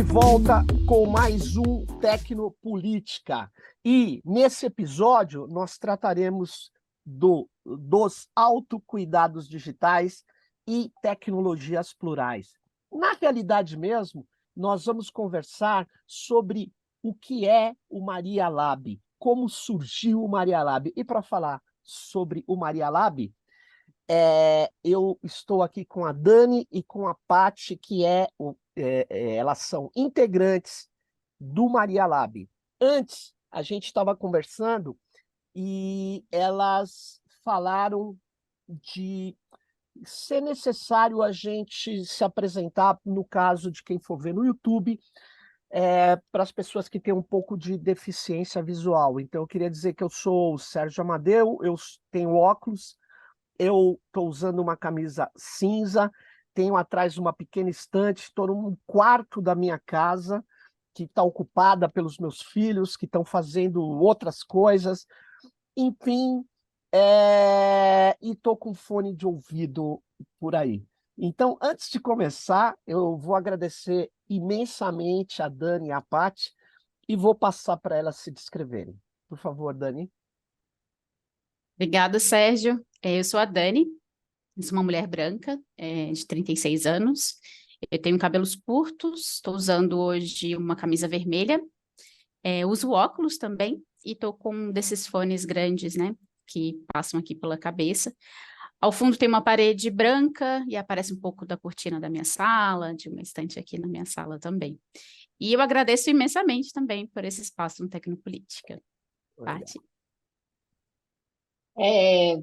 de volta com mais um Tecnopolítica. E nesse episódio nós trataremos dos autocuidados digitais e tecnologias plurais. Na realidade mesmo, nós vamos conversar sobre o que é o Maria Lab, como surgiu o Maria Lab. E para falar sobre o Maria Lab, eu estou aqui com a Dani e com a Paty, que elas são integrantes do Maria Lab. Antes, a gente estava conversando e elas falaram de ser necessário a gente se apresentar, no caso de quem for ver no YouTube, para as pessoas que têm um pouco de deficiência visual. Então, eu queria dizer que eu sou o Sérgio Amadeu, eu tenho óculos, eu estou usando uma camisa cinza, tenho atrás uma pequena estante, estou num quarto da minha casa, que está ocupada pelos meus filhos, que estão fazendo outras coisas, enfim, e estou com fone de ouvido por aí. Então, antes de começar, eu vou agradecer imensamente a Dani e a Paty e vou passar para elas se descreverem. Por favor, Dani. Obrigada, Sérgio. Eu sou a Dani, sou uma mulher branca, de 36 anos. Eu tenho cabelos curtos, estou usando hoje uma camisa vermelha, uso óculos também e estou com um desses fones grandes, né, que passam aqui pela cabeça. Ao fundo tem uma parede branca e aparece um pouco da cortina da minha sala, de uma estante aqui na minha sala também. E eu agradeço imensamente também por esse espaço no Tecnopolítica. Paty.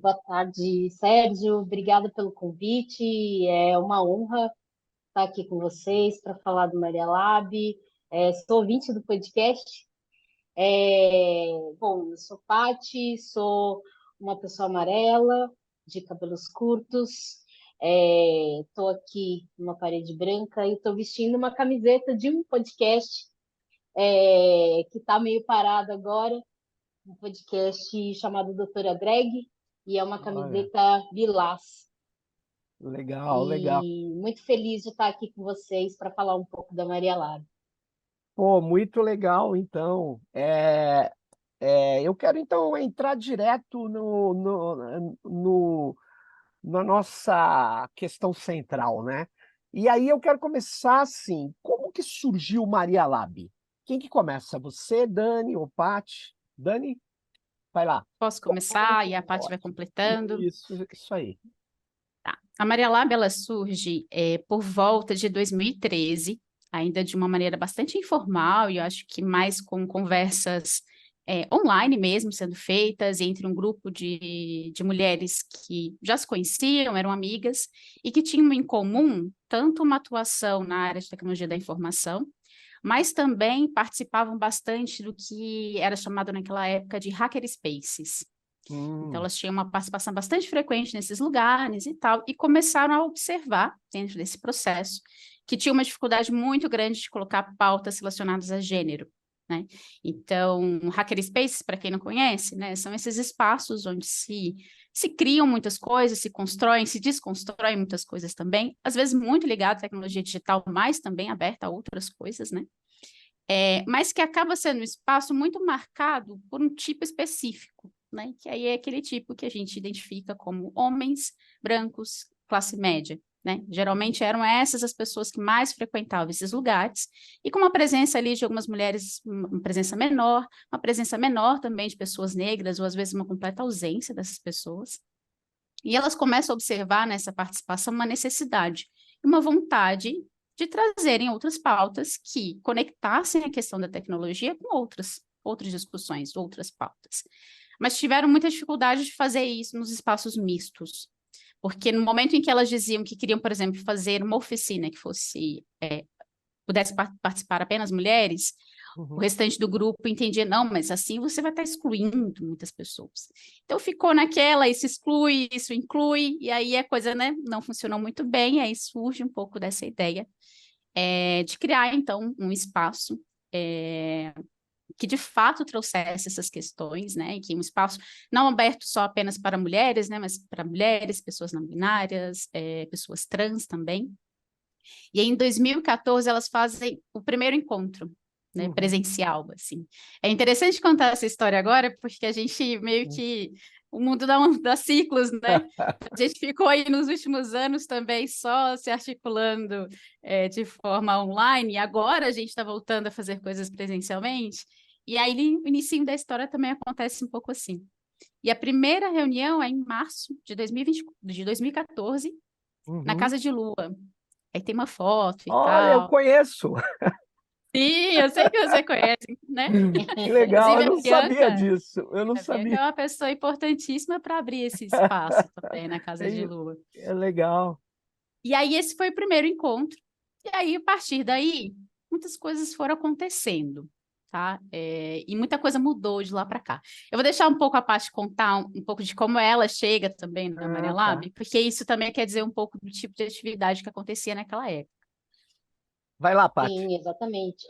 Boa tarde, Sérgio. Obrigada pelo convite. É uma honra estar aqui com vocês para falar do Maria Lab. Sou ouvinte do podcast. Bom, eu sou Paty, sou uma pessoa amarela, de cabelos curtos. Estou aqui numa parede branca e estou vestindo uma camiseta de um podcast que está meio parado agora, um podcast chamado Doutora Drag, e é uma camiseta lilás. Legal, legal. E muito feliz de estar aqui com vocês para falar um pouco da Maria Lab. Pô, muito legal, então. Eu quero, então, entrar direto na nossa questão central, né? E aí eu quero começar assim, como que surgiu o Maria Lab? Quem que começa? Você, Dani ou Paty? Dani, vai lá. Posso começar e a Paty vai completando? Isso aí. Tá. A Maria Lab, ela surge por volta de 2013, ainda de uma maneira bastante informal, e eu acho que mais com conversas online mesmo sendo feitas entre um grupo de mulheres que já se conheciam, eram amigas, e que tinham em comum tanto uma atuação na área de tecnologia da informação, mas também participavam bastante do que era chamado naquela época de hackerspaces. Então, elas tinham uma participação bastante frequente nesses lugares e tal, e começaram a observar, dentro desse processo, que tinha uma dificuldade muito grande de colocar pautas relacionadas a gênero, né? Então, hackerspaces, para quem não conhece, né, são esses espaços onde se criam muitas coisas, se constroem, se desconstroem muitas coisas também, às vezes muito ligado à tecnologia digital, mas também aberta a outras coisas, né? Mas que acaba sendo um espaço muito marcado por um tipo específico, né? Que aí é aquele tipo que a gente identifica como homens brancos, classe média, né? Geralmente eram essas as pessoas que mais frequentavam esses lugares, e com uma presença ali de algumas mulheres, uma presença menor também de pessoas negras, ou às vezes uma completa ausência dessas pessoas. E elas começam a observar nessa participação uma necessidade, uma vontade de trazerem outras pautas que conectassem a questão da tecnologia com outras discussões, outras pautas. Mas tiveram muita dificuldade de fazer isso nos espaços mistos, porque no momento em que elas diziam que queriam, por exemplo, fazer uma oficina que pudesse participar apenas mulheres, o restante do grupo entendia, não, mas assim você vai estar excluindo muitas pessoas. Então ficou naquela, isso exclui, isso inclui, e aí a coisa, né, não funcionou muito bem, e aí surge um pouco dessa ideia de criar, então, um espaço que de fato trouxesse essas questões, né, e que um espaço não aberto só apenas para mulheres, né, mas para mulheres, pessoas não binárias, pessoas trans também. E aí, em 2014, elas fazem o primeiro encontro, né, presencial, assim. É interessante contar essa história agora, porque a gente meio que... O mundo dá ciclos, né? A gente ficou aí nos últimos anos também só se articulando de forma online, e agora a gente está voltando a fazer coisas presencialmente. E aí, o início da história também acontece um pouco assim. E a primeira reunião é em março de 2014, na Uhum. Casa de Lua. Aí tem uma foto e Olha, eu tal. conheço. Sim, eu sei que você conhece, né? Que legal, Inclusive, eu não sabia disso. Eu não a Bianca é sabia. uma pessoa importantíssima para abrir esse espaço também na Casa de É, Lua. é legal. E aí, esse foi o primeiro encontro. E aí, a partir daí, muitas coisas foram acontecendo, tá? E muita coisa mudou de lá para cá. Eu vou deixar um pouco a Paty contar um pouco de como ela chega também na Maria Ah, tá. Lab, porque isso também quer dizer um pouco do tipo de atividade que acontecia naquela época. Vai lá, Paty. Sim, exatamente.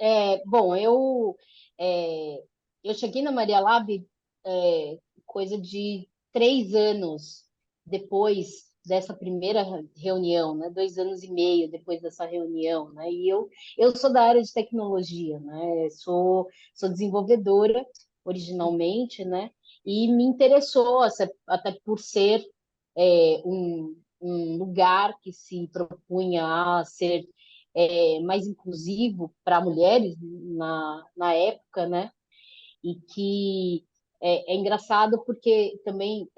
Bom, é, eu cheguei na Maria Lab coisa de 3 anos depois dessa primeira reunião, né? 2 anos e meio depois dessa reunião, né? E eu sou da área de tecnologia, né? Sou desenvolvedora originalmente, né? E me interessou, até por ser um lugar que se propunha a ser mais inclusivo para mulheres na época, né? E que é engraçado porque também,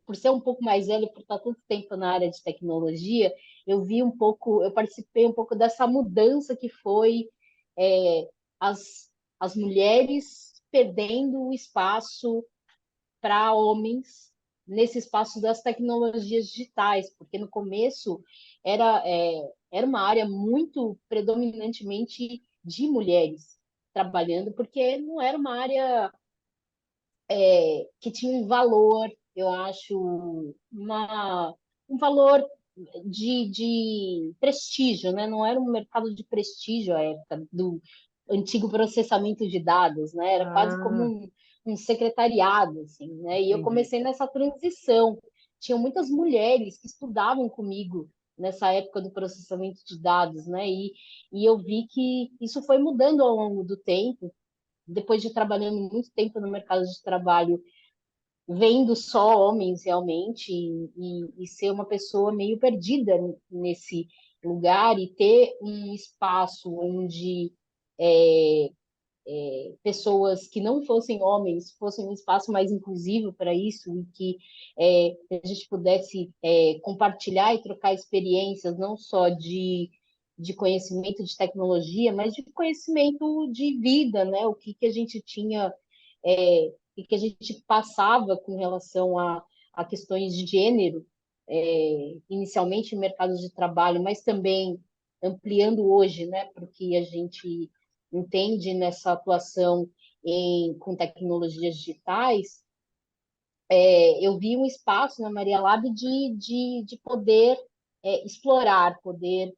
por ser um pouco mais velha, por estar tanto tempo na área de tecnologia, eu participei um pouco dessa mudança que foi é, as, as mulheres perdendo o espaço para homens nesse espaço das tecnologias digitais, porque no começo era uma área muito predominantemente de mulheres trabalhando, porque não era uma área que tinha um valor, eu acho, um valor de prestígio, né? Não era um mercado de prestígio à época do antigo processamento de dados, né? Era quase como Ah, um secretariado, assim, né? E eu entendi. comecei nessa transição. Tinham muitas mulheres que estudavam comigo nessa época do processamento de dados, né? E eu vi que isso foi mudando ao longo do tempo. Depois de trabalhando muito tempo no mercado de trabalho, vendo só homens realmente e ser uma pessoa meio perdida nesse lugar e ter um espaço onde é, pessoas que não fossem homens fossem um espaço mais inclusivo para isso e que a gente pudesse compartilhar e trocar experiências não só de conhecimento de tecnologia, mas de conhecimento de vida, né? O que a gente tinha e que a gente passava com relação a questões de gênero, inicialmente em mercados de trabalho, mas também ampliando hoje, né, porque a gente entende nessa atuação com tecnologias digitais, eu vi um espaço na Maria Lab de poder explorar, poder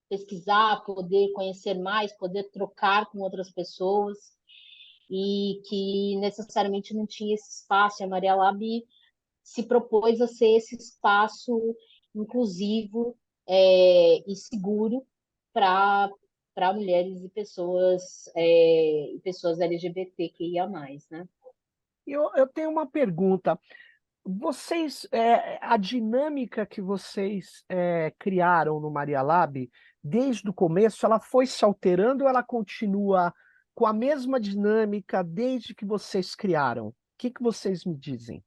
pesquisar, poder conhecer mais, poder trocar com outras pessoas e que necessariamente não tinha esse espaço. A Maria Lab se propôs a ser esse espaço inclusivo e seguro para mulheres e pessoas LGBTQIA+, né? Eu tenho uma pergunta. Vocês, a dinâmica que vocês criaram no Maria Lab, desde o começo, ela foi se alterando ou ela continua com a mesma dinâmica desde que vocês criaram? O que que vocês me dizem?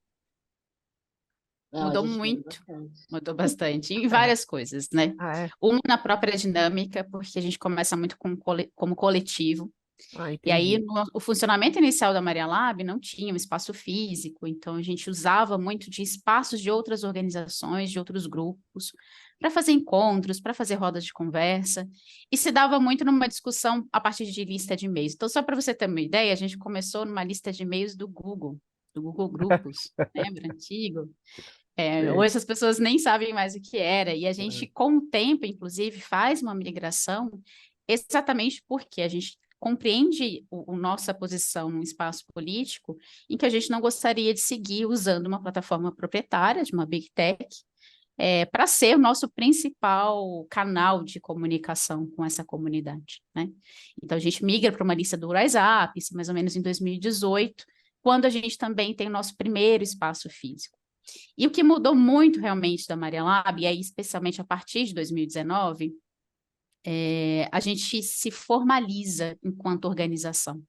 Não, a Mudou gente muda muito, bastante. mudou bastante, em várias coisas, né? Ah, é? Uma na própria dinâmica, porque a gente começa muito como coletivo. Ah, E aí, entendi. o funcionamento inicial da Maria Lab não tinha um espaço físico, então a gente usava muito de espaços de outras organizações, de outros grupos, para fazer encontros, para fazer rodas de conversa, e se dava muito numa discussão a partir de lista de e-mails. Então, só para você ter uma ideia, a gente começou numa lista de e-mails do Google Grupos, lembra? Antigo. Sei. Hoje as pessoas nem sabem mais o que era, e a gente, É. com o tempo, inclusive, faz uma migração exatamente porque a gente compreende nossa posição num espaço político em que a gente não gostaria de seguir usando uma plataforma proprietária de uma Big Tech para ser o nosso principal canal de comunicação com essa comunidade, né? Então, a gente migra para uma lista do WhatsApp, isso mais ou menos em 2018, quando a gente também tem o nosso primeiro espaço físico. E o que mudou muito realmente da Maria Lab, e aí especialmente a partir de 2019, a gente se formaliza enquanto organização.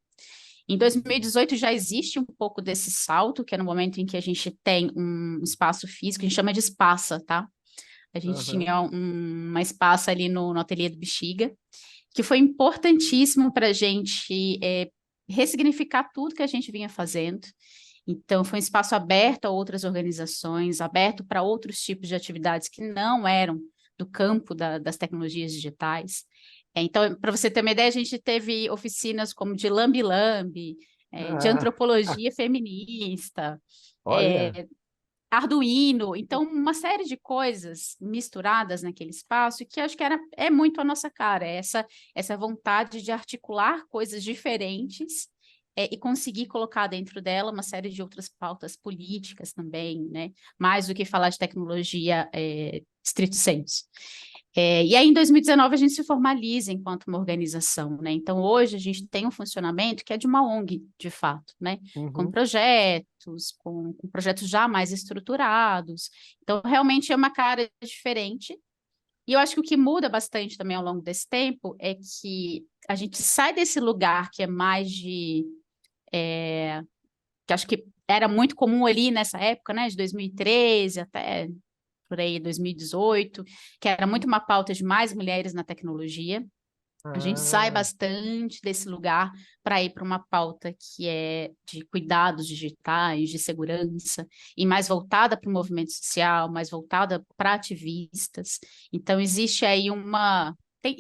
Em 2018 já existe um pouco desse salto, que é no momento em que a gente tem um espaço físico, a gente chama de espaça, tá? A gente tinha uma espaça ali no ateliê do Bexiga, que foi importantíssimo para a gente ressignificar tudo que a gente vinha fazendo. Então, foi um espaço aberto a outras organizações, aberto para outros tipos de atividades que não eram do campo das tecnologias digitais. Então, para você ter uma ideia, a gente teve oficinas como de lambe-lambe, de antropologia feminista, Olha, Arduino, então uma série de coisas misturadas naquele espaço que acho que é muito a nossa cara, essa vontade de articular coisas diferentes e conseguir colocar dentro dela uma série de outras pautas políticas também, né? Mais do que falar de tecnologia stricto sensu. E aí, em 2019, a gente se formaliza enquanto uma organização, né? Então, hoje, a gente tem um funcionamento que é de uma ONG, de fato, né? Com projetos, com projetos já mais estruturados. Então, realmente é uma cara diferente. E eu acho que o que muda bastante também ao longo desse tempo é que a gente sai desse lugar que é mais que acho que era muito comum ali nessa época, né? De 2013 até por aí 2018, que era muito uma pauta de mais mulheres na tecnologia. A gente sai bastante desse lugar para ir para uma pauta que é de cuidados digitais, de segurança, e mais voltada para o movimento social, mais voltada para ativistas. Então, existe aí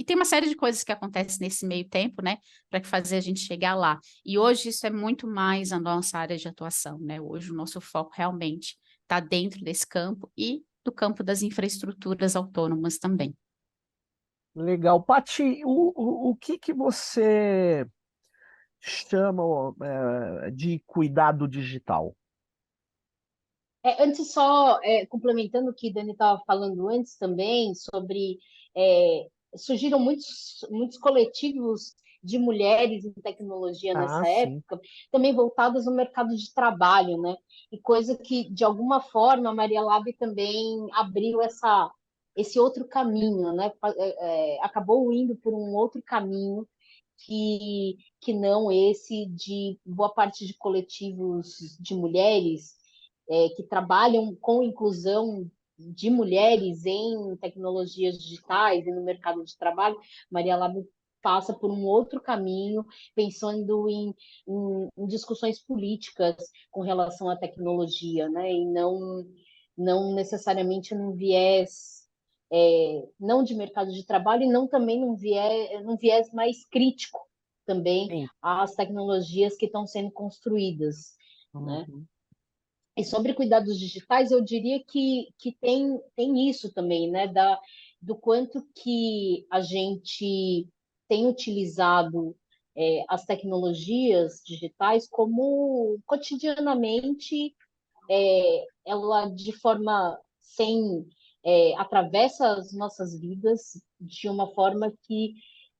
tem uma série de coisas que acontecem nesse meio tempo, né, para fazer a gente chegar lá. E hoje isso é muito mais a nossa área de atuação, né? Hoje o nosso foco realmente está dentro desse campo e do campo das infraestruturas autônomas também. legal. Pati, o que que você chama de cuidado digital? Antes, só complementando o que Dani estava falando antes também, sobre é, surgiram muitos coletivos de mulheres em tecnologia Ah, nessa sim. época, também voltadas ao mercado de trabalho, né? E coisa que, de alguma forma, a Maria Lab também abriu esse outro caminho, né? Acabou indo por um outro caminho que não esse de boa parte de coletivos de mulheres que trabalham com inclusão de mulheres em tecnologias digitais e no mercado de trabalho. Maria Labo passa por um outro caminho, pensando em discussões políticas com relação à tecnologia, né? E não necessariamente num viés não de mercado de trabalho e não também num viés mais crítico também Sim. às tecnologias que estão sendo construídas, né? Uhum. E sobre cuidados digitais, eu diria que tem isso também, né? Do quanto que a gente tem utilizado as tecnologias digitais como cotidianamente ela de forma sem atravessa as nossas vidas de uma forma que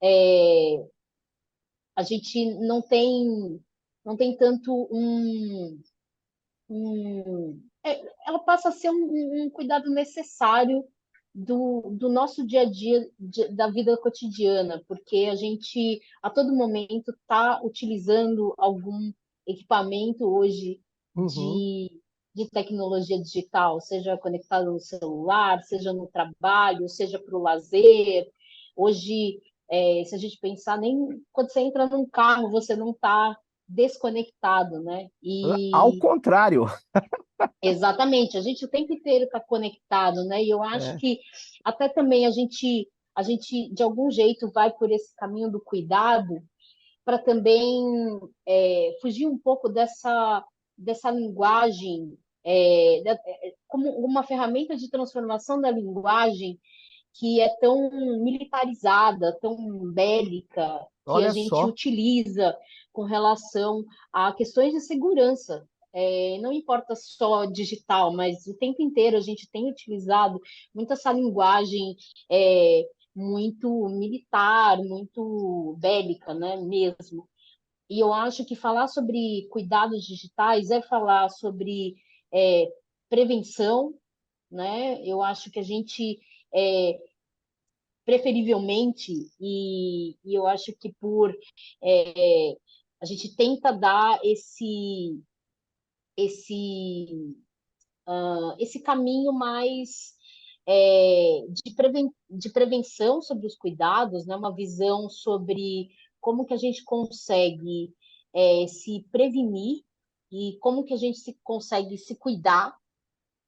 é, a gente não tem tanto ela passa a ser um cuidado necessário do nosso dia a dia, da vida cotidiana, porque a gente a todo momento está utilizando algum equipamento hoje Uhum. de tecnologia digital, seja conectado no celular, seja no trabalho, seja para o lazer. Hoje, se a gente pensar, nem quando você entra num carro, você não está desconectado, né? Ao E contrário. exatamente, a gente o tempo inteiro está conectado, né? E eu acho É. que até também a gente de algum jeito vai por esse caminho do cuidado para também fugir um pouco dessa linguagem como uma ferramenta de transformação da linguagem que é tão militarizada, tão bélica, que a Olha gente só. utiliza com relação a questões de segurança. não importa só digital, mas o tempo inteiro a gente tem utilizado muito essa linguagem muito militar, muito bélica, né, mesmo. E eu acho que falar sobre cuidados digitais é falar sobre prevenção, né? Eu acho que a gente preferivelmente, e eu acho que a gente tenta dar esse, esse caminho mais de prevenção sobre os cuidados, né? Uma visão sobre como que a gente consegue se prevenir e como que a gente consegue se cuidar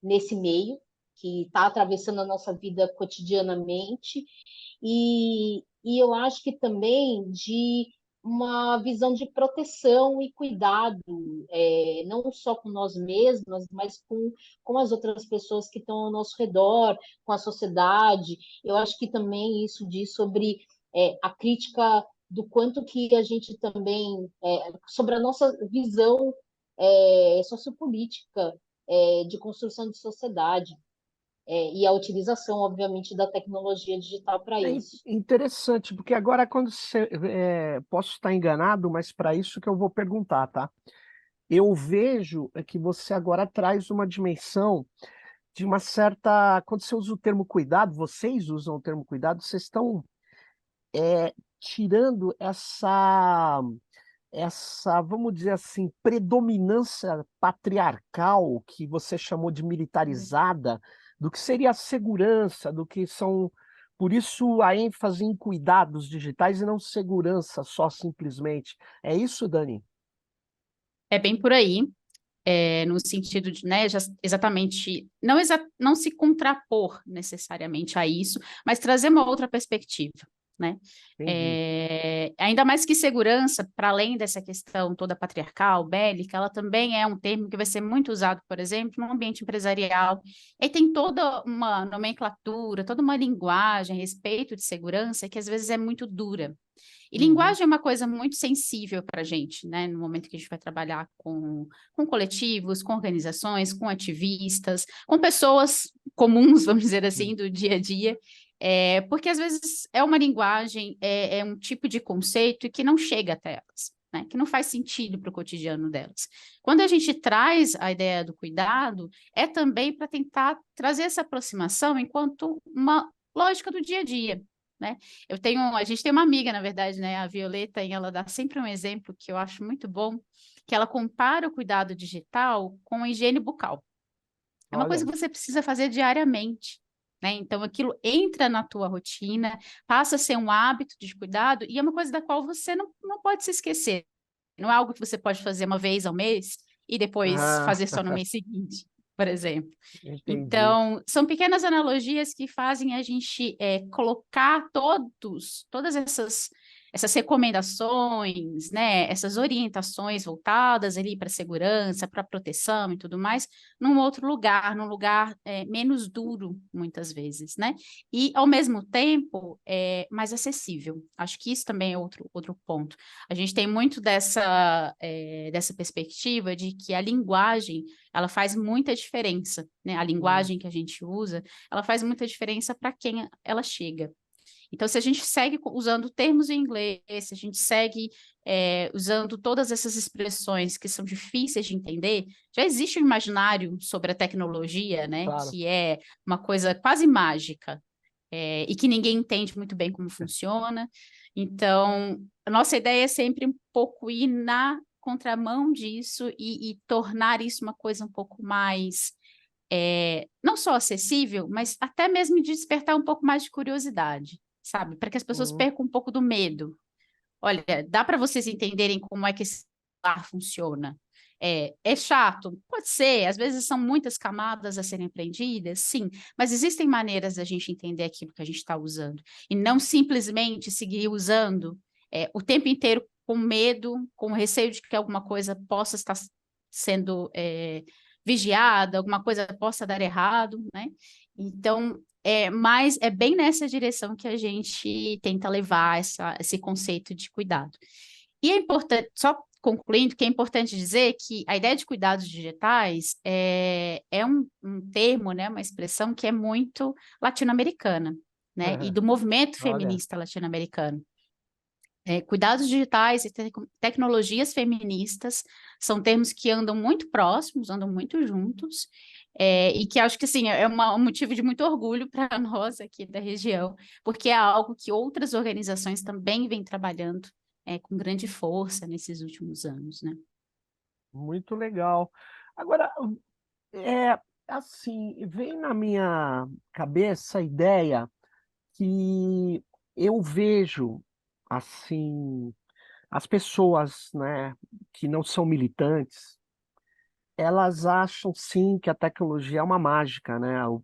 nesse meio que está atravessando a nossa vida cotidianamente e eu acho que também de uma visão de proteção e cuidado, não só com nós mesmas, mas com as outras pessoas que estão ao nosso redor, com a sociedade. Eu acho que também isso diz sobre a crítica do quanto que a gente também, sobre a nossa visão sociopolítica, de construção de sociedade e a utilização, obviamente, da tecnologia digital para isso. Interessante, porque agora quando posso estar enganado, mas para isso que eu vou perguntar, tá? Eu vejo que você agora traz uma dimensão de uma certa. Quando você usa o termo cuidado, vocês usam o termo cuidado, vocês estão tirando vamos dizer assim, predominância patriarcal que você chamou de militarizada, do que seria a segurança, do que são. Por isso a ênfase em cuidados digitais e não segurança só simplesmente. É isso, Dani? É bem por aí, no sentido de, né, exatamente, não se contrapor necessariamente a isso, mas trazer uma outra perspectiva, né? Entendi. Ainda mais que segurança, para além dessa questão toda patriarcal, bélica, ela também é um termo que vai ser muito usado, por exemplo, no ambiente empresarial. E tem toda uma nomenclatura, toda uma linguagem a respeito de segurança que às vezes é muito dura. E Uhum. linguagem é uma coisa muito sensível para a gente, né? No momento que a gente vai trabalhar com coletivos, com organizações, com ativistas, com pessoas comuns, vamos dizer assim, do dia a dia, porque às vezes é uma linguagem, é um tipo de conceito que não chega até elas, né? Que não faz sentido para o cotidiano delas. Quando a gente traz a ideia do cuidado, é também para tentar trazer essa aproximação enquanto uma lógica do dia a dia, né? A gente tem uma amiga, na verdade, né, a Violeta, e ela dá sempre um exemplo que eu acho muito bom, que ela compara o cuidado digital com a higiene bucal. É uma coisa Olha. que você precisa fazer diariamente, né? Então, aquilo entra na tua rotina, passa a ser um hábito de cuidado, e é uma coisa da qual você não pode se esquecer. Não é algo que você pode fazer uma vez ao mês e depois Ah, fazer só no mês seguinte, por exemplo. entendi. Então, são pequenas analogias que fazem a gente colocar todas essas recomendações, né, essas orientações voltadas ali para segurança, para proteção e tudo mais, num outro lugar, num lugar menos duro, muitas vezes, né? E, ao mesmo tempo, mais acessível. Acho que isso também é outro ponto. A gente tem muito dessa perspectiva de que a linguagem ela faz muita diferença, né? A Hum. linguagem que a gente usa, ela faz muita diferença para quem ela chega. Então, se a gente segue usando termos em inglês, se a gente segue usando todas essas expressões que são difíceis de entender, já existe um imaginário sobre a tecnologia, né? Claro. Que é uma coisa quase mágica, e que ninguém entende muito bem como funciona. Então, a nossa ideia é sempre um pouco ir na contramão disso e tornar isso uma coisa um pouco mais, não só acessível, mas até mesmo de despertar um pouco mais de curiosidade, sabe? Para que as pessoas Uhum. percam um pouco do medo. Olha, dá para vocês entenderem como é que esse celular funciona? É chato? Pode ser, às vezes são muitas camadas a serem aprendidas, sim, mas existem maneiras da gente entender aquilo que a gente está usando, e não simplesmente seguir usando o tempo inteiro com medo, com receio de que alguma coisa possa estar sendo vigiada, alguma coisa possa dar errado, né? Então, mas é bem nessa direção que a gente tenta levar esse conceito de cuidado. E é importante, só concluindo, que é importante dizer que a ideia de cuidados digitais é um termo, né, uma expressão que é muito latino-americana, né, e do movimento Olha, feminista latino-americano. Cuidados digitais e tecnologias feministas são termos que andam muito próximos, andam muito juntos, e que acho que assim, um motivo de muito orgulho para nós aqui da região, porque é algo que outras organizações também vêm trabalhando com grande força nesses últimos anos, né? muito legal. Agora, é assim, vem na minha cabeça a ideia que eu vejo assim as pessoas, né, que não são militantes, elas acham sim que a tecnologia é uma mágica, né? O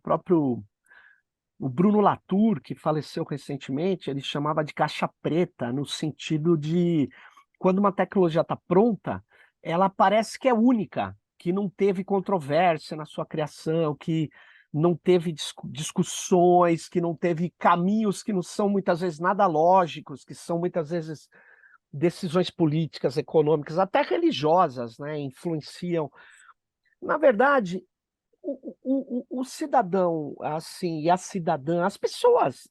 Bruno Latour, que faleceu recentemente, ele chamava de caixa preta, no sentido de quando uma tecnologia está pronta, ela parece que é única, que não teve controvérsia na sua criação, que não teve discussões, que não teve caminhos que não são muitas vezes nada lógicos, que são muitas vezes decisões políticas, econômicas, até religiosas, né, influenciam. Na verdade, o cidadão, assim, e a cidadã, as pessoas,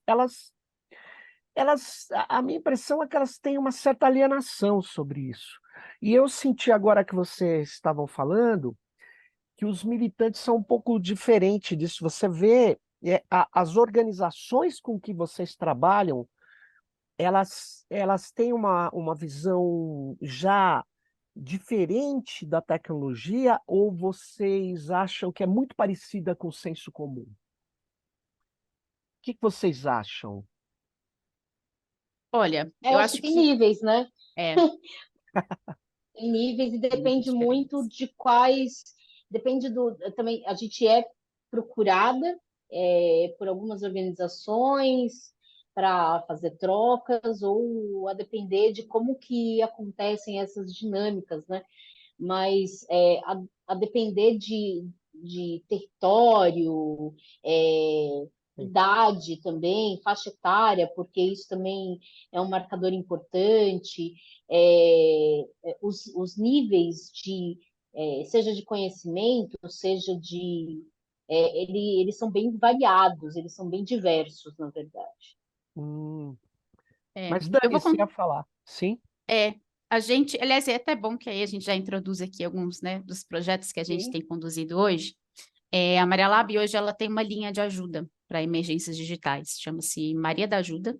a minha impressão é que elas têm uma certa alienação sobre isso. E eu senti agora que vocês estavam falando que os militantes são um pouco diferente disso. Você vê, as organizações com que vocês trabalham, elas têm uma visão já diferente da tecnologia, ou vocês acham que é muito parecida com o senso comum? O que vocês acham? Olha, Eu eu acho que acho tem que níveis, né? é, Tem níveis e níveis depende muito diferentes. de quais. Depende do. Também a gente é procurada por algumas organizações para fazer trocas, ou a depender de como que acontecem essas dinâmicas, né? Mas a depender de território, Sim. idade também, faixa etária, porque isso também é um marcador importante, os níveis seja de conhecimento, seja eles são bem variados, eles são bem diversos, na verdade. Hum, É, mas eu Dani, vou você ia falar. Sim? É, a gente, aliás, é até bom que aí a gente já introduz aqui alguns, né, dos projetos que a gente Sim. tem conduzido hoje. A Maria Lab hoje ela tem uma linha de ajuda para emergências digitais, chama-se Maria da Ajuda,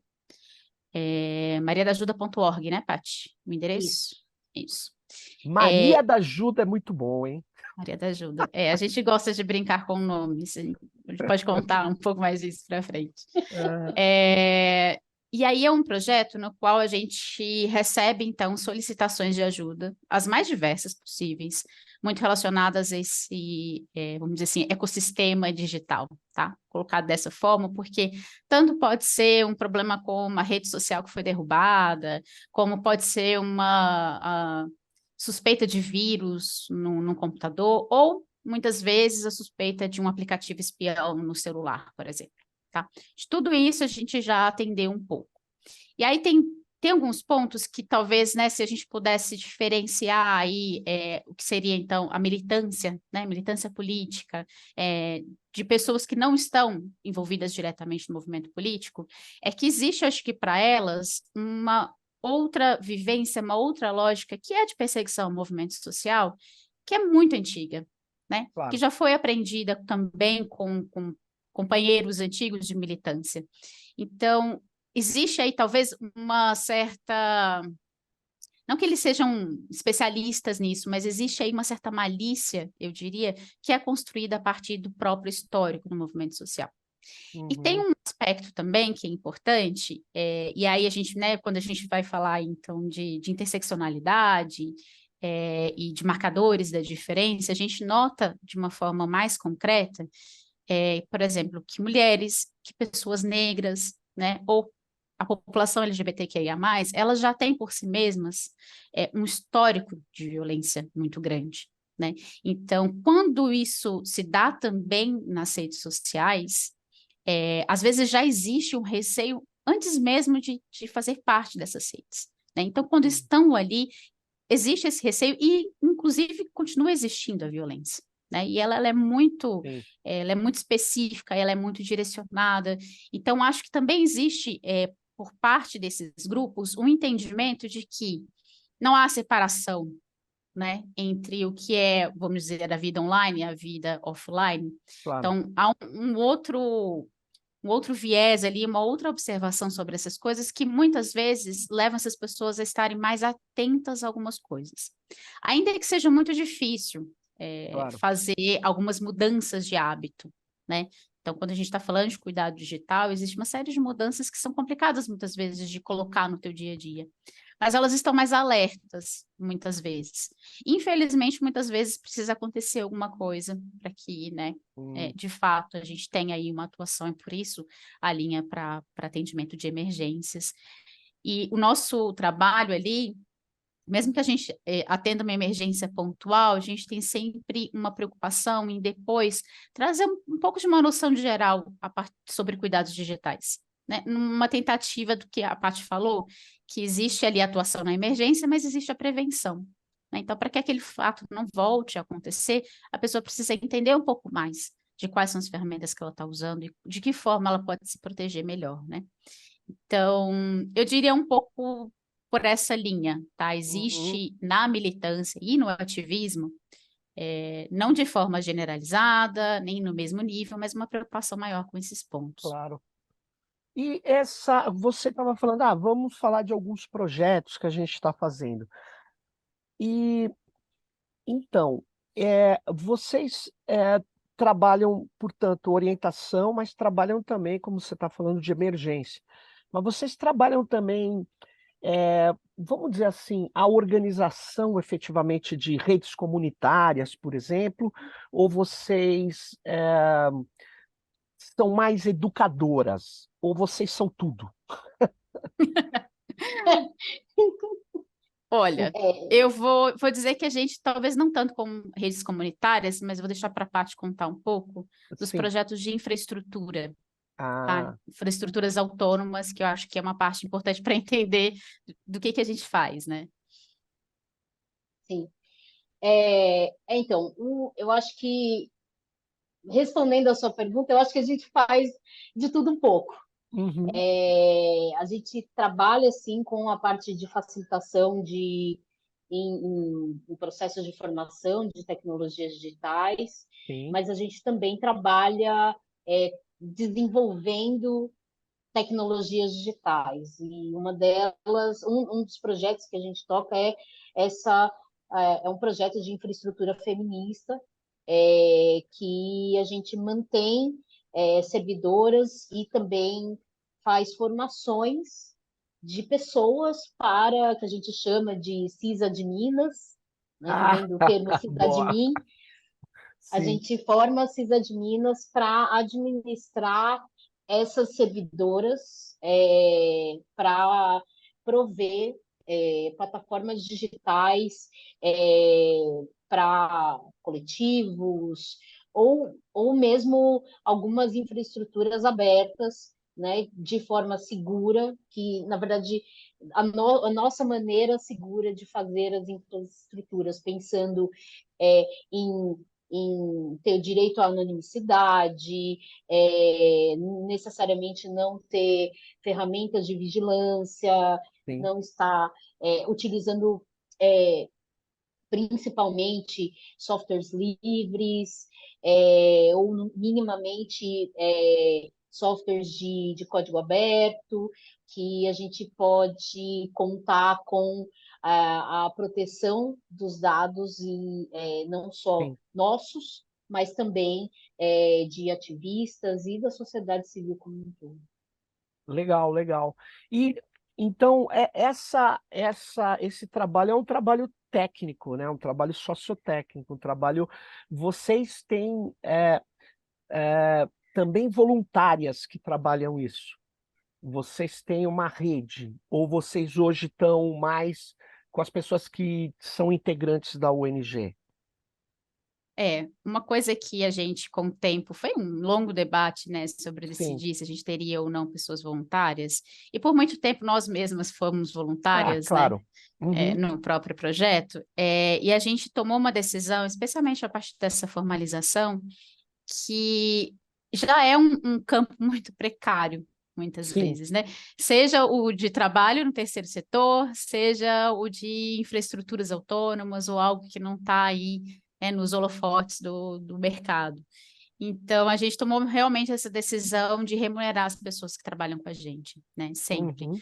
mariadajuda.org, né, Paty? O endereço? Isso. Isso. É, Maria da Ajuda é muito bom, hein? Maria da Ajuda. A gente gosta de brincar com nomes, a gente pode contar um pouco mais isso para frente. Ah, E aí é um projeto no qual a gente recebe, então, solicitações de ajuda, as mais diversas possíveis, muito relacionadas a esse, vamos dizer assim, ecossistema digital, tá? Colocado dessa forma, porque tanto pode ser um problema com uma rede social que foi derrubada, como pode ser uma suspeita de vírus no computador, ou muitas vezes a suspeita de um aplicativo espião no celular, por exemplo. Tá? De tudo isso a gente já atendeu um pouco. E aí tem alguns pontos que talvez, né, se a gente pudesse diferenciar aí o que seria então a militância, né, militância política, de pessoas que não estão envolvidas diretamente no movimento político, é que existe, acho que para elas, uma outra vivência, uma outra lógica que é de perseguição ao movimento social, que é muito antiga, né, que claro. já foi aprendida também com companheiros antigos de militância. Então, existe aí talvez uma certa. Não que eles sejam especialistas nisso, mas existe aí uma certa malícia, eu diria, que é construída a partir do próprio histórico do movimento social. E tem Uhum. um aspecto também que é importante, e aí a gente, né, quando a gente vai falar então de interseccionalidade e de marcadores da diferença, a gente nota de uma forma mais concreta, por exemplo, que mulheres, que pessoas negras, né, ou a população LGBTQIA+, elas já têm por si mesmas um histórico de violência muito grande, né? Então, quando isso se dá também nas redes sociais, às vezes já existe um receio antes mesmo de fazer parte dessas redes, né? Então, quando estão ali, existe esse receio e, inclusive, continua existindo a violência, né? E ela Sim, ela é muito específica, ela é muito direcionada. Então, acho que também existe, por parte desses grupos, um entendimento de que não há separação, né, entre o que é, vamos dizer, a vida online e a vida offline. claro. Então, há um outro viés ali, uma outra observação sobre essas coisas que muitas vezes levam essas pessoas a estarem mais atentas a algumas coisas. Ainda que seja muito difícil Claro. fazer algumas mudanças de hábito, né? Então, quando a gente está falando de cuidado digital, existe uma série de mudanças que são complicadas muitas vezes de colocar no teu dia a dia. Mas elas estão mais alertas, muitas vezes. Infelizmente, muitas vezes precisa acontecer alguma coisa para que, né, Hum, de fato, a gente tem aí uma atuação, e por isso a linha para atendimento de emergências. E o nosso trabalho ali, mesmo que a gente atenda uma emergência pontual, a gente tem sempre uma preocupação em depois trazer um pouco de uma noção de geral sobre cuidados digitais, né? Numa tentativa do que a Paty falou, que existe ali a atuação na emergência, mas existe a prevenção, né? Então, para que aquele fato não volte a acontecer, a pessoa precisa entender um pouco mais de quais são as ferramentas que ela está usando e de que forma ela pode se proteger melhor, né? Então, eu diria um pouco por essa linha, tá? uhum, Existe na militância e no ativismo, não de forma generalizada, nem no mesmo nível, mas uma preocupação maior com esses pontos. claro. E você estava falando, vamos falar de alguns projetos que a gente está fazendo. E então, vocês trabalham, portanto, orientação, mas trabalham também, como você está falando, de emergência. Mas vocês trabalham também, vamos dizer assim, a organização efetivamente de redes comunitárias, por exemplo, ou vocês são mais educadoras, ou vocês são tudo? Olha, É, eu vou dizer que a gente, talvez não tanto com redes comunitárias, mas eu vou deixar para a Paty contar um pouco dos Sim. projetos de infraestrutura, tá? Ah, Infraestruturas autônomas, que eu acho que é uma parte importante para entender do que a gente faz, né? sim. Então, eu acho que, respondendo a sua pergunta, eu acho que a gente faz de tudo um pouco. uhum, A gente trabalha, assim, com a parte de facilitação em processos de formação de tecnologias digitais, sim. mas a gente também trabalha desenvolvendo tecnologias digitais. E uma delas, um dos projetos que a gente toca essa é um projeto de infraestrutura feminista que a gente mantém servidoras e também faz formações de pessoas para que a gente chama de sysadminas, né, que Ah, vem do termo boa. sysadmin. A Sim, gente forma sysadminas para administrar essas servidoras para prover plataformas digitais para coletivos ou mesmo algumas infraestruturas abertas, né, de forma segura, que, na verdade, a nossa maneira segura de fazer as infraestruturas, pensando em ter o direito à anonimidade, necessariamente não ter ferramentas de vigilância, sim. não estar utilizando é, principalmente softwares livres, ou minimamente softwares de código aberto, que a gente pode contar com a proteção dos dados, e não só Sim. nossos, mas também de ativistas e da sociedade civil como um todo. Legal, legal. E então esse trabalho é um trabalho técnico, né? Um trabalho sociotécnico, um trabalho. Vocês têm também voluntárias que trabalham isso. Vocês têm uma rede, ou vocês hoje estão mais com as pessoas que são integrantes da ONG? Uma coisa que a gente, com o tempo, foi um longo debate, né, sobre Sim. decidir se a gente teria ou não pessoas voluntárias, e por muito tempo nós mesmas fomos Ah, voluntárias, né, claro. Uhum. no próprio projeto, e a gente tomou uma decisão, especialmente a partir dessa formalização, que já é um campo muito precário, muitas Sim. vezes, né? Seja o de trabalho no terceiro setor, seja o de infraestruturas autônomas ou algo que não está aí, nos holofotes do mercado. Então, a gente tomou realmente essa decisão de remunerar as pessoas que trabalham com a gente, né? Sempre. Uhum.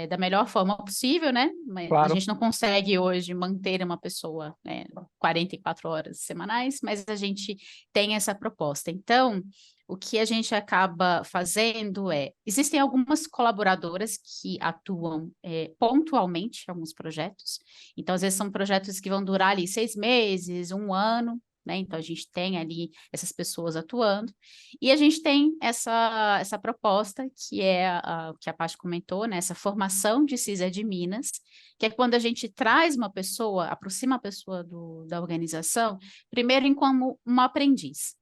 Da melhor forma possível, né? Mas a Claro. gente não consegue hoje manter uma pessoa, né, 44 horas semanais, mas a gente tem essa proposta. Então, o que a gente acaba fazendo existem algumas colaboradoras que atuam pontualmente em alguns projetos. Então, às vezes são projetos que vão durar ali 6 meses, um ano, né? Então, a gente tem ali essas pessoas atuando. E a gente tem essa proposta, que é que a Paty comentou, né? Essa formação de sysadminas, que é quando a gente traz uma pessoa, aproxima a pessoa da organização, primeiro em como uma aprendiz.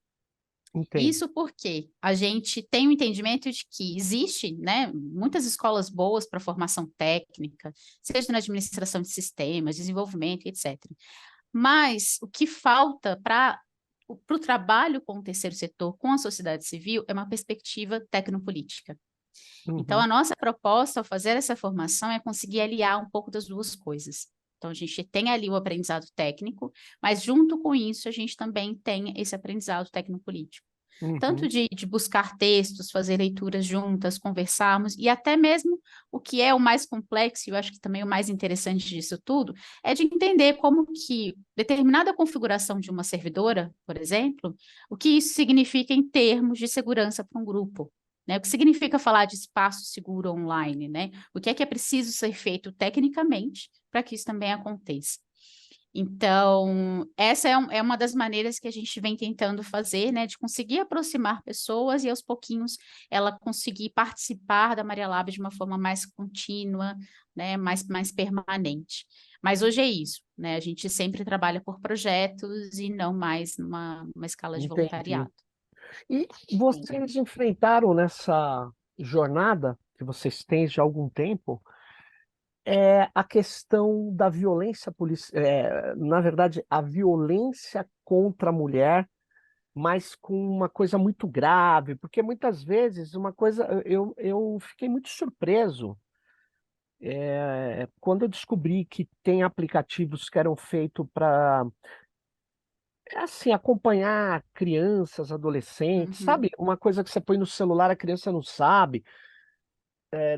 Entendo. Isso porque a gente tem o entendimento de que existe, né, muitas escolas boas para formação técnica, seja na administração de sistemas, desenvolvimento, etc. Mas o que falta para o trabalho com o terceiro setor, com a sociedade civil, é uma perspectiva tecnopolítica. Então, Uhum. a nossa proposta ao fazer essa formação é conseguir aliar um pouco das duas coisas. Então, a gente tem ali o aprendizado técnico, mas junto com isso, a gente também tem esse aprendizado tecnopolítico. Tanto Uhum. de buscar textos, fazer leituras juntas, conversarmos, e até mesmo o que é o mais complexo, e eu acho que também o mais interessante disso tudo, é de entender como que determinada configuração de uma servidora, por exemplo, o que isso significa em termos de segurança para um grupo. Né? O que significa falar de espaço seguro online, né? O que é preciso ser feito tecnicamente para que isso também aconteça. Então, essa é uma das maneiras que a gente vem tentando fazer, né, de conseguir aproximar pessoas e aos pouquinhos ela conseguir participar da Maria Lab de uma forma mais contínua, né, mais permanente. Mas hoje é isso, né, a gente sempre trabalha por projetos e não mais numa escala de Entendi. voluntariado. E Sim. vocês enfrentaram nessa jornada que vocês têm já há algum tempo, a questão da violência policial, na verdade, a violência contra a mulher, mas com uma coisa muito grave, porque muitas vezes uma coisa, eu fiquei muito surpreso, quando eu descobri que tem aplicativos que eram feitos para, assim, acompanhar crianças, adolescentes, Uhum. sabe? Uma coisa que você põe no celular, a criança não sabe,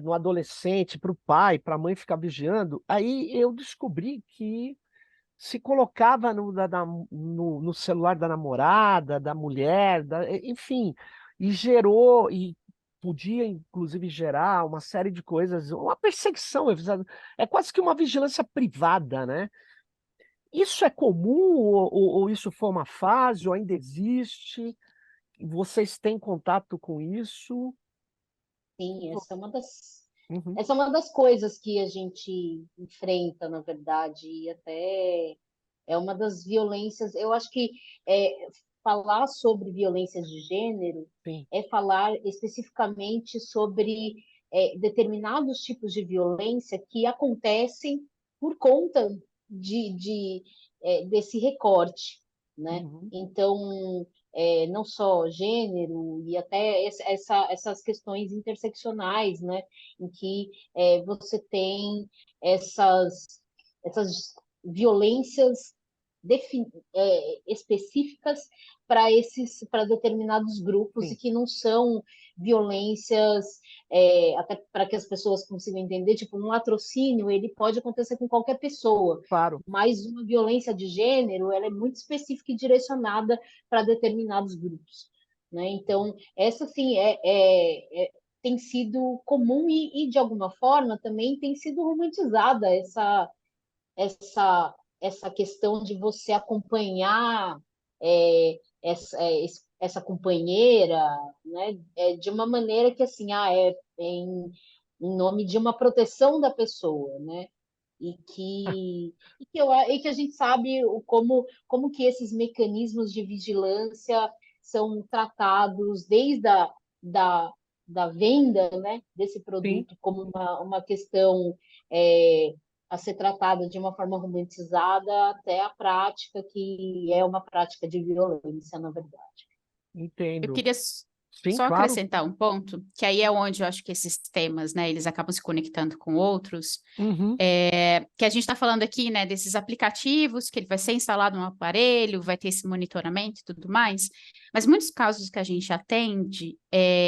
no adolescente, para o pai, para a mãe ficar vigiando. Aí eu descobri que se colocava no celular da namorada, da mulher, enfim, e gerou, e podia inclusive gerar uma série de coisas, uma perseguição, é quase que uma vigilância privada, né? Isso é comum, ou isso foi uma fase, ou ainda existe? Vocês têm contato com isso? Sim, Uhum. essa é uma das coisas que a gente enfrenta, na verdade, e até é uma das violências. Eu acho que falar sobre violências de gênero Sim. é falar especificamente sobre determinados tipos de violência que acontecem por conta desse recorte, né? Uhum. Então, não só gênero e até essas questões interseccionais, né? Em que você tem essas violências específicas para determinados grupos e Sim, que não são violências, até para que as pessoas consigam entender, tipo, um latrocínio, ele pode acontecer com qualquer pessoa, claro. mas uma violência de gênero, ela é muito específica e direcionada para determinados grupos, né? Então, essa, sim, tem sido comum de alguma forma, também tem sido romantizada essa questão de você acompanhar essa companheira, né, de uma maneira que assim, em nome de uma proteção da pessoa, né? e que a gente sabe como que esses mecanismos de vigilância são tratados desde da, da venda, né, desse Sim, produto como uma questão é, a ser tratada de uma forma romantizada até a prática, que é uma prática de violência, na verdade. Eu entendo. queria Sim, só claro. acrescentar um ponto, que aí é onde eu acho que esses temas, né, eles acabam se conectando com outros, Uhum, que a gente está falando aqui, né, desses aplicativos, que ele vai ser instalado no aparelho, vai ter esse monitoramento e tudo mais, mas muitos casos que a gente atende,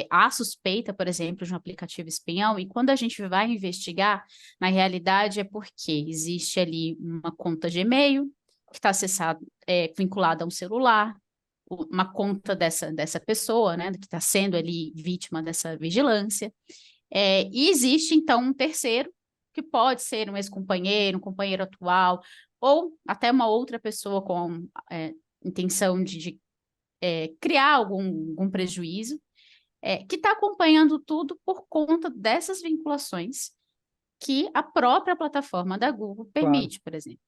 há suspeita, por exemplo, de um aplicativo espião, e quando a gente vai investigar, na realidade é porque existe ali uma conta de e-mail que está acessado, vinculada a um celular, uma conta dessa pessoa, né, que está sendo ali vítima dessa vigilância, e existe, então, um terceiro, que pode ser um ex-companheiro, um companheiro atual, ou até uma outra pessoa com intenção de criar algum prejuízo, que está acompanhando tudo por conta dessas vinculações que a própria plataforma da Google claro, permite, por exemplo.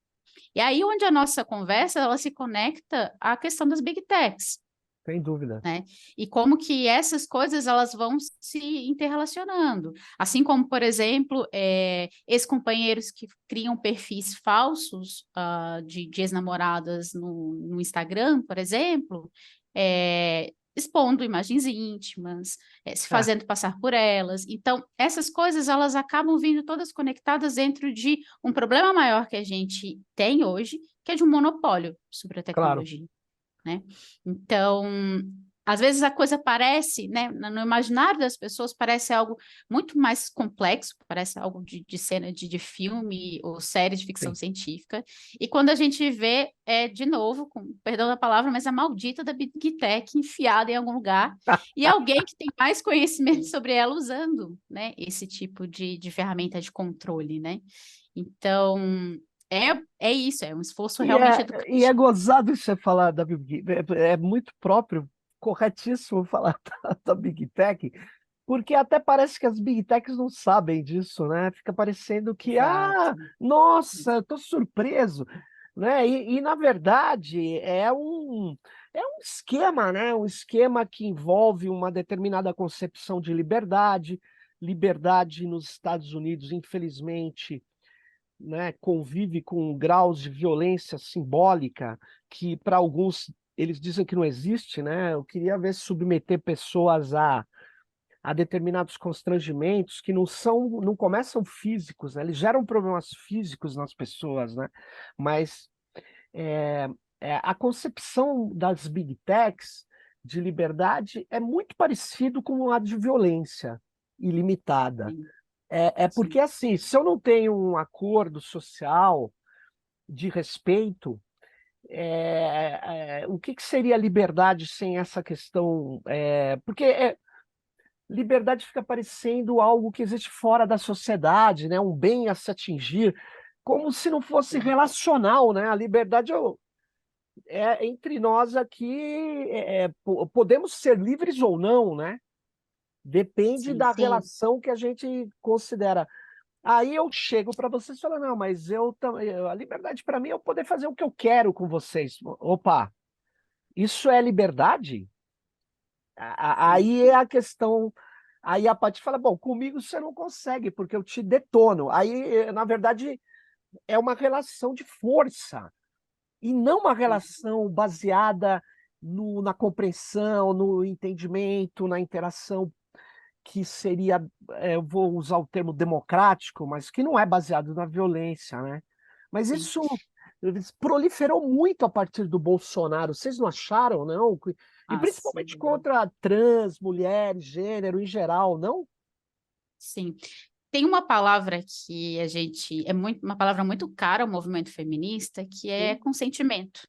E aí onde a nossa conversa ela se conecta à questão das big techs, sem dúvida. né? E como que essas coisas elas vão se interrelacionando. Assim como, por exemplo, ex-companheiros que criam perfis falsos de ex-namoradas no Instagram, por exemplo, expondo imagens íntimas, se É, fazendo passar por elas. Então, essas coisas elas acabam vindo todas conectadas dentro de um problema maior que a gente tem hoje, que é de um monopólio sobre a claro. tecnologia, né? Então, às vezes a coisa parece, né, no imaginário das pessoas, parece algo muito mais complexo, parece algo de cena de filme ou série de ficção Sim. científica. E quando a gente vê, de novo, com perdão da palavra, mas a maldita da Big Tech enfiada em algum lugar e alguém que tem mais conhecimento sobre ela usando, né, esse tipo de ferramenta de controle, né? Então, é isso, é um esforço realmente E é educativo. gozado você falar da Big, é muito próprio, corretíssimo falar da Big Tech, porque até parece que as Big Techs não sabem disso, né? Fica parecendo que, Exato. nossa, eu tô surpreso, né? Na verdade é um esquema, né? Um esquema que envolve uma determinada concepção de liberdade. Liberdade nos Estados Unidos, infelizmente, né, convive com graus de violência simbólica que para alguns eles dizem que não existe, né? Eu queria ver submeter pessoas a determinados constrangimentos que não começam físicos, né? Eles geram problemas físicos nas pessoas, né? Mas é, a concepção das big techs de liberdade é muito parecido com a de violência ilimitada. Sim, É porque, sim. assim, se eu não tenho um acordo social de respeito, o que seria liberdade sem essa questão? Porque liberdade fica parecendo algo que existe fora da sociedade, né? Um bem a se atingir, como se não fosse relacional, né? A liberdade é entre nós aqui, podemos ser livres ou não, né? Depende Sim, da relação que a gente considera. Aí eu chego para vocês e falo, não, mas a liberdade para mim é eu poder fazer o que eu quero com vocês. Opa, isso é liberdade? sim, Aí é a questão. Aí a Paty fala, bom, comigo você não consegue, porque eu te detono. Aí, na verdade, é uma relação de força, e não uma sim, relação baseada na compreensão, no entendimento, na interação que seria, eu vou usar o termo democrático, mas que não é baseado na violência, né? Mas sim. isso proliferou muito a partir do Bolsonaro, vocês não acharam, não? E Ah, principalmente sim, contra trans, mulheres, gênero em geral, não? sim. Tem uma palavra que a gente uma palavra muito cara ao movimento feminista, que é Sim? consentimento. E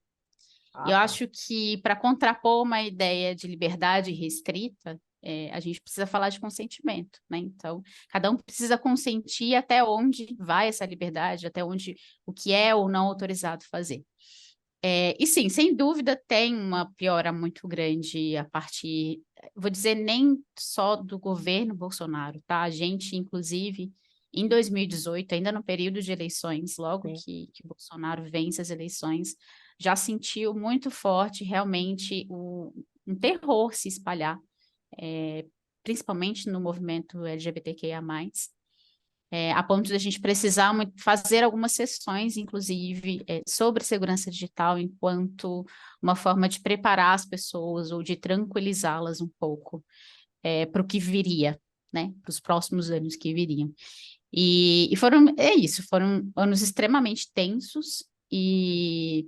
Ah, eu tá. acho que para contrapor uma ideia de liberdade restrita, a gente precisa falar de consentimento, né? Então, cada um precisa consentir até onde vai essa liberdade, até onde o que é ou não autorizado fazer. E sim, sem dúvida tem uma piora muito grande a partir, vou dizer, nem só do governo Bolsonaro, tá? A gente, inclusive, em 2018, ainda no período de eleições, logo Sim. que Bolsonaro vence as eleições, já sentiu muito forte realmente um terror se espalhar, principalmente no movimento LGBTQIA+, a ponto de a gente precisar fazer algumas sessões, inclusive, sobre segurança digital, enquanto uma forma de preparar as pessoas ou de tranquilizá-las um pouco para o que viria, né, para os próximos anos que viriam. E foram anos extremamente tensos e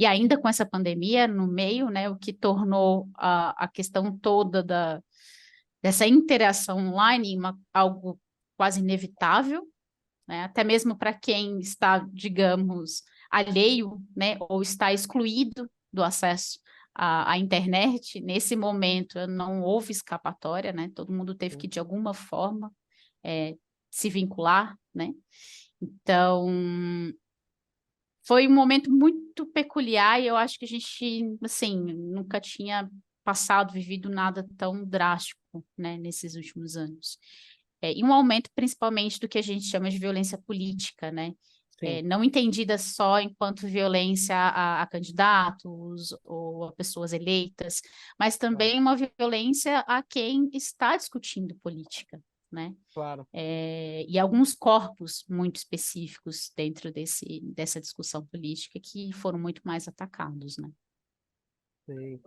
ainda com essa pandemia no meio, né, o que tornou a questão toda dessa interação online algo quase inevitável, né, até mesmo para quem está, digamos, alheio, né, ou está excluído do acesso à internet. Nesse momento não houve escapatória, né, todo mundo teve que, de alguma forma, se vincular, né? Então, foi um momento muito peculiar e eu acho que a gente, assim, nunca tinha vivido nada tão drástico, né, nesses últimos anos. E um aumento principalmente do que a gente chama de violência política, né? Não entendida só enquanto violência a candidatos ou a pessoas eleitas, mas também uma violência a quem está discutindo política, né? Claro. E alguns corpos muito específicos dentro dessa discussão política que foram muito mais atacados, né? Sim,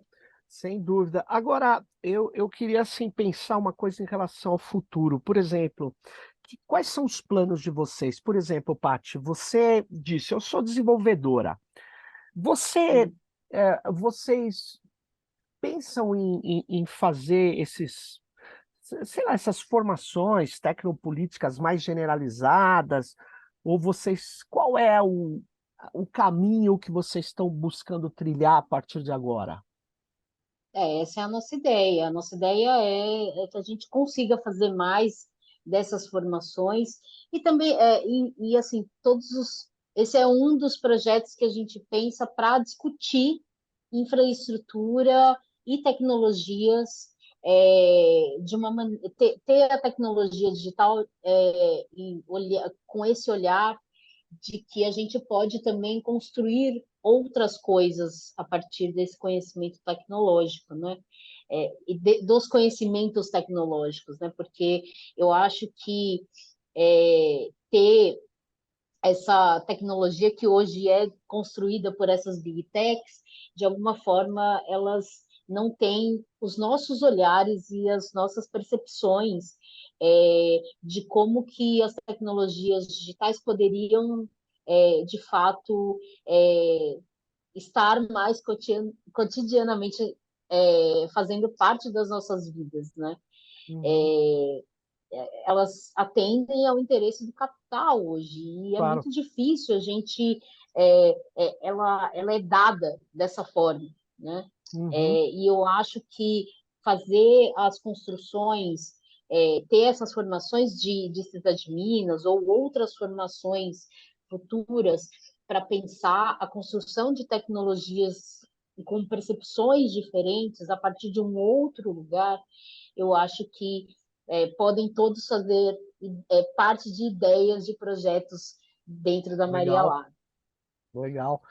sem dúvida. Agora, eu queria assim, pensar uma coisa em relação ao futuro. Por exemplo, quais são os planos de vocês? Por exemplo, Paty, você disse, eu sou desenvolvedora. Vocês pensam em fazer sei lá, essas formações tecnopolíticas mais generalizadas? Ou qual é o caminho que vocês estão buscando trilhar a partir de agora? Essa é a nossa ideia. A nossa ideia é que a gente consiga fazer mais dessas formações e também assim esse é um dos projetos que a gente pensa para discutir infraestrutura e tecnologias ter a tecnologia digital e com esse olhar de que a gente pode também construir outras coisas a partir desse conhecimento tecnológico, né? Dos conhecimentos tecnológicos, né? Porque eu acho que ter essa tecnologia que hoje é construída por essas big techs, de alguma forma elas não têm os nossos olhares e as nossas percepções de como que as tecnologias digitais poderiam, de fato, estar mais cotidianamente fazendo parte das nossas vidas, né? Uhum, Elas atendem ao interesse do capital hoje e é claro. muito difícil a gente ela é dada dessa forma, né? Uhum, E eu acho que fazer as construções, ter essas formações de Cidade de Minas ou outras formações futuras para pensar a construção de tecnologias com percepções diferentes a partir de um outro lugar, eu acho que podem todos fazer parte de ideias de projetos dentro da Maria legal, Lá. legal.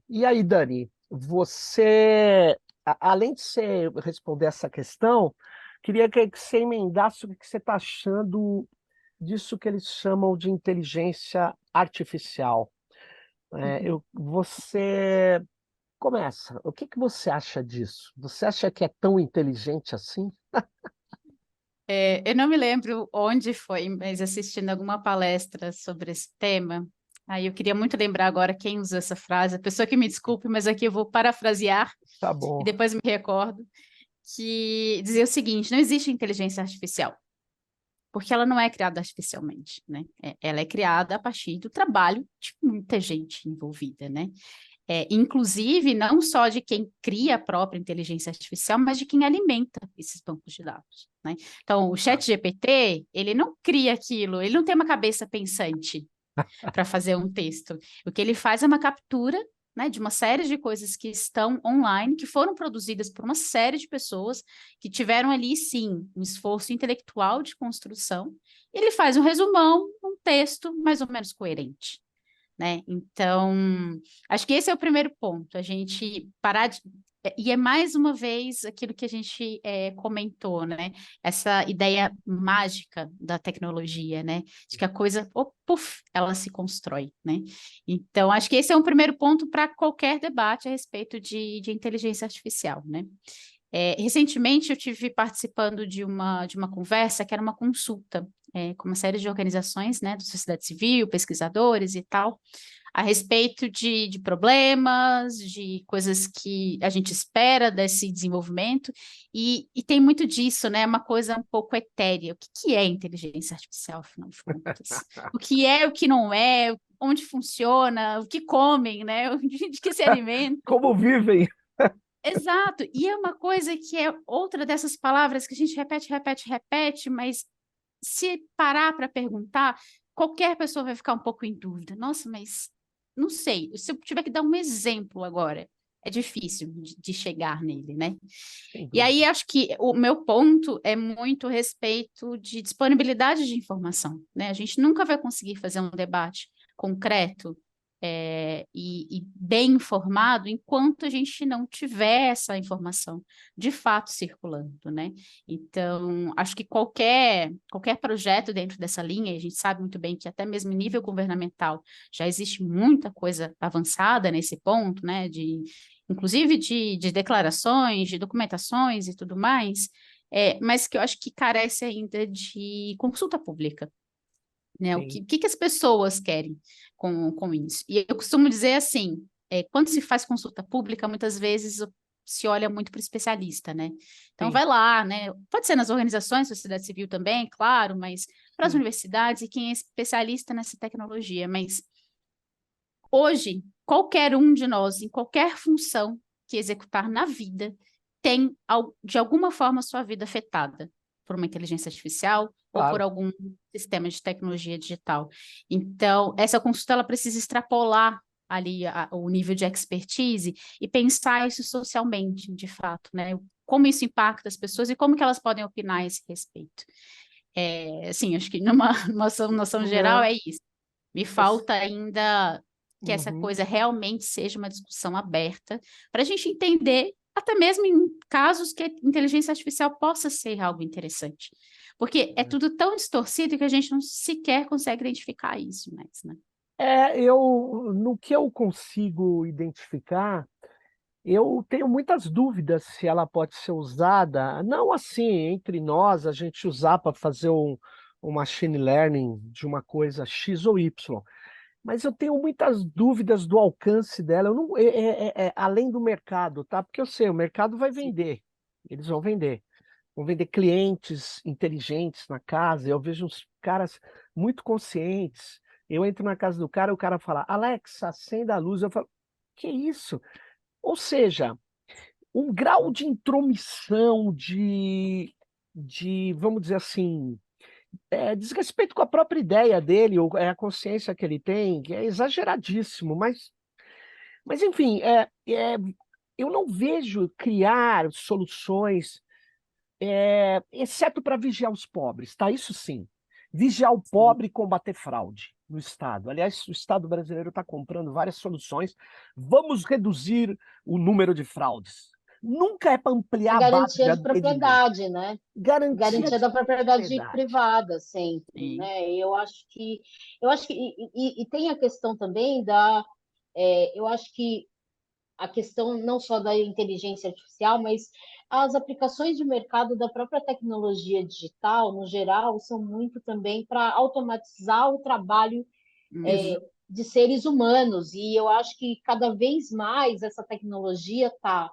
E aí, Dani, você, além de você responder essa questão, queria que você emendasse o que você está achando disso que eles chamam de inteligência artificial. Você começa. O que você acha disso? Você acha que é tão inteligente assim? Eu não me lembro onde foi, mas assistindo alguma palestra sobre esse tema, aí eu queria muito lembrar agora quem usou essa frase, a pessoa que me desculpe, mas aqui eu vou parafrasear Tá e bom. depois me recordo, que dizia o seguinte: não existe inteligência artificial, porque ela não é criada artificialmente, né? Ela é criada a partir do trabalho de muita gente envolvida, né? Inclusive, não só de quem cria a própria inteligência artificial, mas de quem alimenta esses bancos de dados, né? Então, o ChatGPT, ele não cria aquilo, ele não tem uma cabeça pensante para fazer um texto. O que ele faz é uma captura né, de uma série de coisas que estão online, que foram produzidas por uma série de pessoas que tiveram ali, sim, um esforço intelectual de construção. E ele faz um resumão, um texto mais ou menos coerente, né? Então, acho que esse é o primeiro ponto, a gente parar de... E é mais uma vez aquilo que a gente comentou, né? Essa ideia mágica da tecnologia, né? De que a coisa, oh, puf, ela se constrói, né? Então, acho que esse é um primeiro ponto para qualquer debate a respeito de inteligência artificial, né? Recentemente eu tive participando de uma conversa que era uma consulta com uma série de organizações, né, da sociedade civil, pesquisadores e tal, a respeito de problemas, de coisas que a gente espera desse desenvolvimento, e tem muito disso, né, uma coisa um pouco etérea. O que é inteligência artificial, afinal de contas? O que é, o que não é, onde funciona, o que comem, né, de que se alimentam. Como vivem? Exato, e é uma coisa que é outra dessas palavras que a gente repete, repete, repete, mas se parar para perguntar, qualquer pessoa vai ficar um pouco em dúvida. Nossa, mas não sei, se eu tiver que dar um exemplo agora, é difícil de chegar nele, né? Sem E dúvida. aí acho que o meu ponto é muito a respeito de disponibilidade de informação, né? A gente nunca vai conseguir fazer um debate concreto e bem informado enquanto a gente não tiver essa informação de fato circulando, né? Então, acho que qualquer projeto dentro dessa linha, e a gente sabe muito bem que até mesmo em nível governamental já existe muita coisa avançada nesse ponto, né? Inclusive de declarações, de documentações e tudo mais, mas que eu acho que carece ainda de consulta pública, né? O Sim. que as pessoas querem com isso? E eu costumo dizer assim, quando se faz consulta pública, muitas vezes se olha muito para o especialista, né? Então Sim. vai lá, né? Pode ser nas organizações, sociedade civil também, claro, mas para as Sim. universidades e quem é especialista nessa tecnologia, mas hoje, qualquer um de nós, em qualquer função que executar na vida, tem, de alguma forma, sua vida afetada por uma inteligência artificial ou por Claro. algum sistema de tecnologia digital. Então, essa consulta ela precisa extrapolar ali o nível de expertise e pensar isso socialmente, de fato, né? Como isso impacta as pessoas e como que elas podem opinar a esse respeito. Assim, acho que numa noção geral É, é isso. Me mas- falta ainda que essa Uhum. coisa realmente seja uma discussão aberta para a gente entender, até mesmo em casos que a inteligência artificial possa ser algo interessante. Porque é tudo tão distorcido que a gente não sequer consegue identificar isso mais, né? No que eu consigo identificar, eu tenho muitas dúvidas se ela pode ser usada, não assim, entre nós, a gente usar para fazer um machine learning de uma coisa X ou Y, mas eu tenho muitas dúvidas do alcance dela, eu não, além do mercado, tá? Porque eu sei, o mercado vai Sim. vender, eles vão vender clientes inteligentes na casa, eu vejo uns caras muito conscientes, eu entro na casa do cara, o cara fala, Alexa, acenda a luz, eu falo, que isso? Ou seja, um grau de intromissão, vamos dizer assim, desrespeito com a própria ideia dele, ou a consciência que ele tem, que é exageradíssimo, mas enfim, eu não vejo criar soluções, exceto para vigiar os pobres, tá? Isso sim. Vigiar o Sim. pobre e combater fraude no Estado. Aliás, o Estado brasileiro está comprando várias soluções. Vamos reduzir o número de fraudes. Nunca é para A ampliar a base de garantia de atendimento. propriedade, né? Garantia Garantia de da propriedade propriedade. privada sempre, Sim. né? Eu acho que e tem a questão também eu acho que a questão não só da inteligência artificial, mas as aplicações de mercado da própria tecnologia digital, no geral, são muito também para automatizar o trabalho Uhum. de seres humanos. E eu acho que cada vez mais essa tecnologia está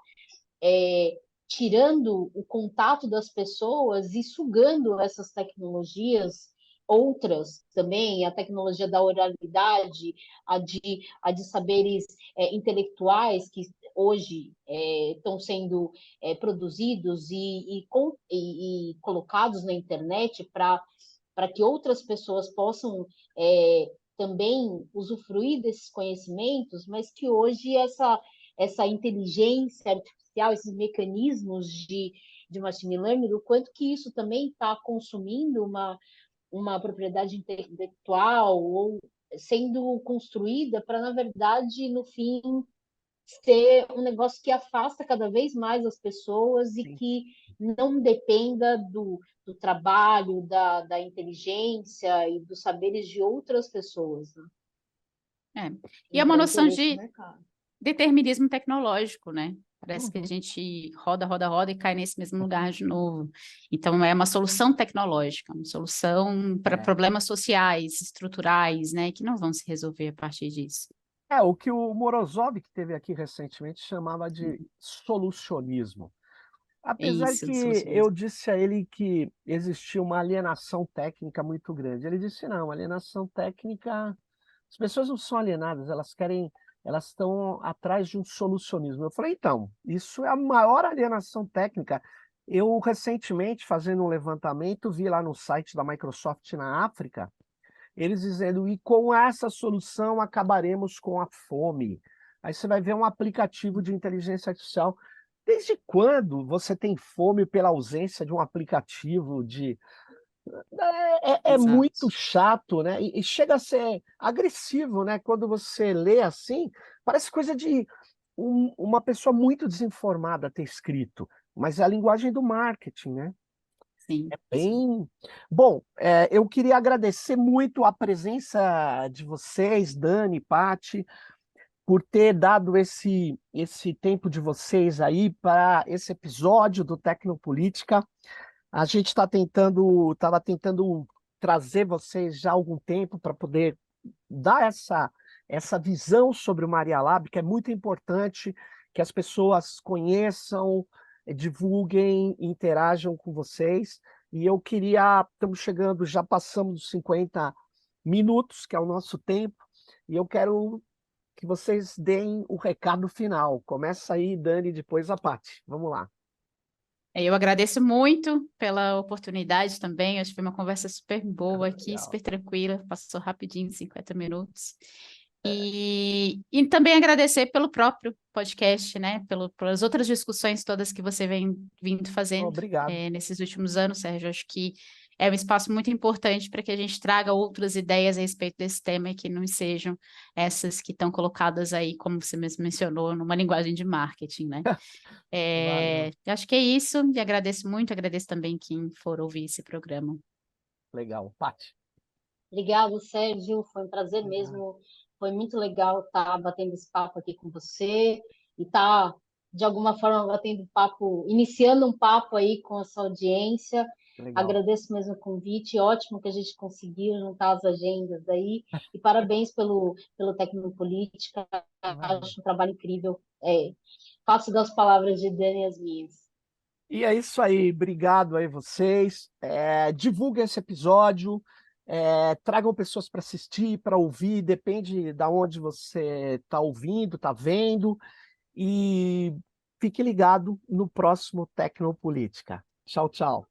tirando o contato das pessoas e sugando essas tecnologias, outras também, a tecnologia da oralidade, a de saberes intelectuais que hoje estão sendo produzidos e colocados na internet para que outras pessoas possam também usufruir desses conhecimentos, mas que hoje essa inteligência artificial, esses mecanismos de machine learning, o quanto que isso também está consumindo uma propriedade intelectual ou sendo construída para, na verdade, no fim, ser um negócio que afasta cada vez mais as pessoas e Sim. que não dependa do trabalho, da inteligência e dos saberes de outras pessoas, né? E é uma noção Interesse no de mercado. determinismo tecnológico, né? Parece que a Uhum. gente roda, roda, roda e cai nesse mesmo lugar de novo. Então, é uma solução tecnológica, uma solução para problemas sociais, estruturais, né? Que não vão se resolver a partir disso. O que o Morozov, que teve aqui recentemente, chamava de solucionismo. Apesar Isso, que eu solucionismo. disse a ele que existia uma alienação técnica muito grande. Ele disse, não, alienação técnica, as pessoas não são alienadas, elas estão atrás de um solucionismo. Eu falei, então, isso é a maior alienação técnica. Eu recentemente, fazendo um levantamento, vi lá no site da Microsoft na África, eles dizendo, e com essa solução acabaremos com a fome. Aí você vai ver um aplicativo de inteligência artificial. Desde quando você tem fome pela ausência de um aplicativo de... É muito Exato. chato, né? E chega a ser agressivo, né? Quando você lê assim, parece coisa de uma pessoa muito desinformada ter escrito. Mas é a linguagem do marketing, né? Sim, sim. Bem, bom, eu queria agradecer muito a presença de vocês, Dani, Pati, por ter dado esse tempo de vocês aí para esse episódio do Tecnopolítica. A gente estava tentando trazer vocês já há algum tempo para poder dar essa visão sobre o Maria Lab, que é muito importante que as pessoas conheçam, divulguem, interajam com vocês. E eu queria, estamos chegando, já passamos dos 50 minutos, que é o nosso tempo, e eu quero que vocês deem o recado final. Começa aí, Dani, depois a Paty. Vamos lá. Eu agradeço muito pela oportunidade também. Acho que foi uma conversa super boa aqui, Legal. super tranquila, passou rapidinho, 50 minutos. E também agradecer pelo próprio podcast, né? Pelas outras discussões todas que você vem vindo fazendo Obrigado. nesses últimos anos, Sérgio. Acho que é um espaço muito importante para que a gente traga outras ideias a respeito desse tema e que não sejam essas que estão colocadas aí, como você mesmo mencionou, numa linguagem de marketing, né? Valeu. Acho que é isso, e agradeço muito, agradeço também quem for ouvir esse programa. Legal. Paty. Obrigada, Sérgio. Foi um prazer Obrigado. mesmo. Foi muito legal estar batendo esse papo aqui com você e estar, de alguma forma, batendo papo, iniciando um papo aí com a sua audiência. Legal. Agradeço mesmo o convite. Ótimo que a gente conseguiu juntar as agendas aí. E parabéns pelo Tecnopolítica. Valeu. Acho um trabalho incrível. Faço das palavras de Dani as minhas. E é isso aí, obrigado aí vocês. Divulguem esse episódio, tragam pessoas para assistir, para ouvir, depende de onde você está ouvindo, está vendo, e fique ligado no próximo Tecnopolítica. Tchau, tchau.